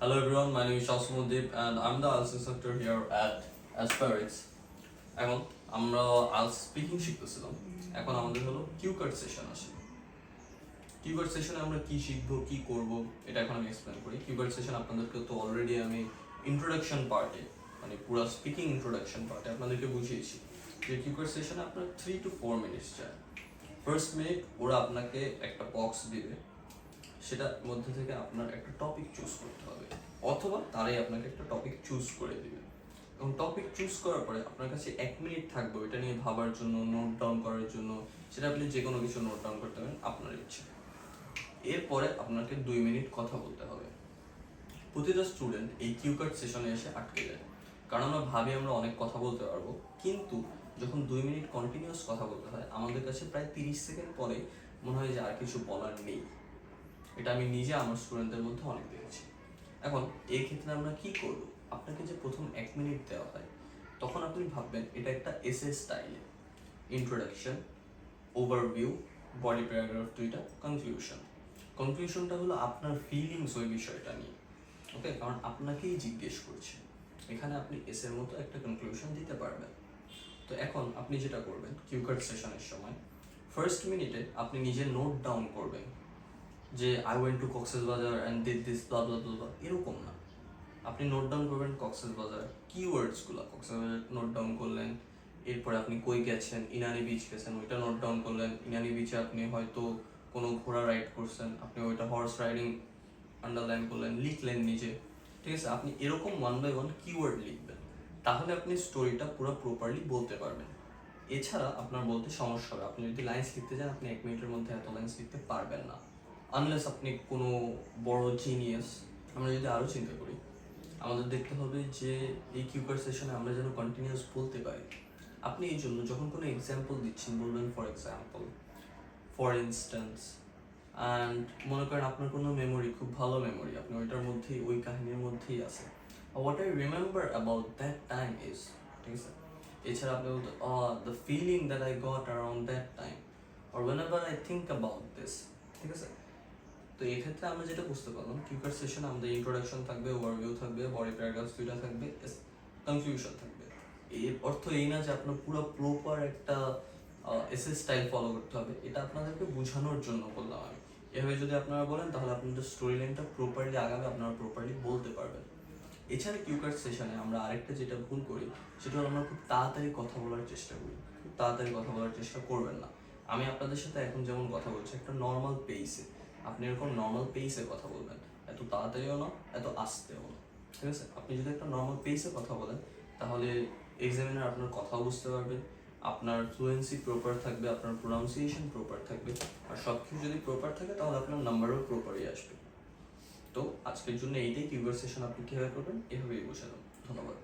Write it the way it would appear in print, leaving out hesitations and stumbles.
Hello everyone, my name is Shasmuddeep and I'm the IELTS instructor here at Aspirix. এখন আমরা IELTS speaking শিখতেছিলাম। এখন আমাদের হলো cue card session আসে। Cue card সেশনে আমরা কি শিখবো, কি করব, এটা এখন আমি এক্সপ্লেন করি। কিউ কার্ড সেশন আপনাদেরকে তো অলরেডি আমি ইন্ট্রোডাকশন পার্টে, মানে পুরো স্পিকিং ইন্ট্রোডাকশন পার্টে আপনাদেরকে বুঝিয়েছি যে কিউ কার্ড সেশনে আপনার 3 to 4 মিনিটস যায়। ফার্স্ট মিনিট ওরা আপনাকে একটা বক্স দিবে, সেটার মধ্যে থেকে আপনার একটা টপিক চুজ করতে হবে, অথবা তারাই আপনাকে একটা টপিক চুজ করে দিবে। এবং টপিক চুজ করার পরে আপনার কাছে 1 মিনিট থাকবে এটা নিয়ে ভাবার জন্য, নোট ডাউন করার জন্য। সেটা আপনি যে কোনো কিছু নোট ডাউন করতে পারেন আপনার ইচ্ছে। এরপরে আপনাকে 2 মিনিট কথা বলতে হবে। প্রতিটা স্টুডেন্ট এই কিউ কার্ড সেশনে এসে আটকে যায়, কারণ আমরা ভাবি আমরা অনেক কথা বলতে পারবো, কিন্তু যখন 2 মিনিট কন্টিনিউয়াস কথা বলতে হয় আমাদের কাছে প্রায় 30 সেকেন্ড পরে মনে হয় যে আর কিছু বলার নেই। এটা আমি নিজে আমার স্টুডেন্টদের মধ্যে অনেক দেখেছি। এখন এই ক্ষেত্রে আমরা কি করব? আপনাকে যে প্রথম 1 মিনিট দেওয়া হয় তখন আপনি ভাববেন এটা একটা এসে স্টাইলে, ইন্ট্রোডাকশন, ওভারভিউ, বডি প্যারাগ্রাফ 2টা, কনক্লুশন। কনক্লুশনটা হলো আপনার ফিলিংস ওই বিষয়টা নিয়ে, ওকে? কারণ আপনাকেই জিজ্ঞেস করছে, এখানে আপনি এসের মতো একটা কনক্লুশন দিতে পারবেন। তো এখন আপনি যেটা করবেন কিউ কার্ড সেশনের সময় ফার্স্ট মিনিটে আপনি নিজে নোট ডাউন করবেন যে I went to Cox's Bazar and did this blah blah blah, এরকম না। আপনি নোট ডাউন করবেন কক্সবাজার কিওয়ার্ডসগুলো, কক্সবাজার নোট ডাউন করলেন। এরপরে আপনি কই গেছেন, ইনানি বিচ গেছেন, ওইটা নোট ডাউন করলেন। ইনানি বিচে আপনি হয়তো কোনো ঘোড়া রাইড করছেন, আপনি ওইটা হর্স রাইডিং আন্ডারলাইন করলেন, লিখলেন নিজে, ঠিক আছে? আপনি এরকম 1 by 1 কিওয়ার্ড লিখবেন, তাহলে আপনি স্টোরিটা পুরো প্রপারলি বলতে পারবেন। এছাড়া আপনার বলতে সমস্যা হবে, আপনি যদি লাইন্স লিখতে যান আপনি 1 মিনিটের মধ্যে এত লাইন্স লিখতে পারবেন না, আনলেস আপনি কোনো বড় জিনিয়াস। আমরা যদি আরও চিন্তা করি, আমাদের দেখতে হবে যে এই কিউকার সেশনে আমরা যেন কন্টিনিউয়াস বলতে পারি। আপনি এই জন্য যখন কোনো এক্সাম্পল দিচ্ছেন বলবেন for example, for instance, and মনে করেন আপনার কোনো মেমোরি খুব ভালো মেমোরি, আপনি ওইটার মধ্যেই, ওই কাহিনীর মধ্যেই আছে, what I remember about that time is, ঠিক আছে? এছাড়া আপনি বলতে the feeling that I got around that time, or whenever I think about this, ঠিক আছে? তো এই ক্ষেত্রে আমরা যেটা বুঝতে পারলাম কিউকার সেশনে আমাদের ইন্ট্রোডাকশন থাকবে, ওভারভিউ থাকবে, বডি প্যারাগ্রাফ 2টা থাকবে, কনফিউশন থাকবে। এর অর্থ এই না যে আপনার পুরো প্রপার একটা এসএস স্টাইল ফলো করতে হবে, এটা আপনাদেরকে বোঝানোর জন্য বললাম আমি। এভাবে যদি আপনারা বলেন তাহলে আপনাদের স্টোরি লাইনটা প্রপারলি আগাবে, আপনারা প্রপারলি বলতে পারবেন। এছাড়া কিউকার সেশনে আমরা আরেকটা যেটা ভুল করি সেটা হলো আমরা খুব তাড়াতাড়ি কথা বলার চেষ্টা করি। খুব তাড়াতাড়ি কথা বলার চেষ্টা করবেন না। আমি আপনাদের সাথে এখন যেমন কথা বলছি একটা নর্মাল পেসে, আপনি এরকম নর্মাল পেসে কথা বলবেন, এত তাড়াতাড়িও না, এত আস্তেও না, ঠিক আছে? আপনি যদি একটা নর্মাল পেসে কথা বলেন তাহলে এক্সামিনার আপনার কথা বুঝতে পারবে, আপনার ফ্লুয়েন্সি প্রপার থাকবে, আপনার প্রোনাউন্সিয়েশন প্রপার থাকবে, আর সব কিছু যদি প্রপার থাকে তাহলে আপনার নাম্বারও প্রপারই আসবে। তো আজকের জন্য এইটাই কিউকার সেশন আপনি কীভাবে করবেন এভাবেই বোঝালাম। ধন্যবাদ।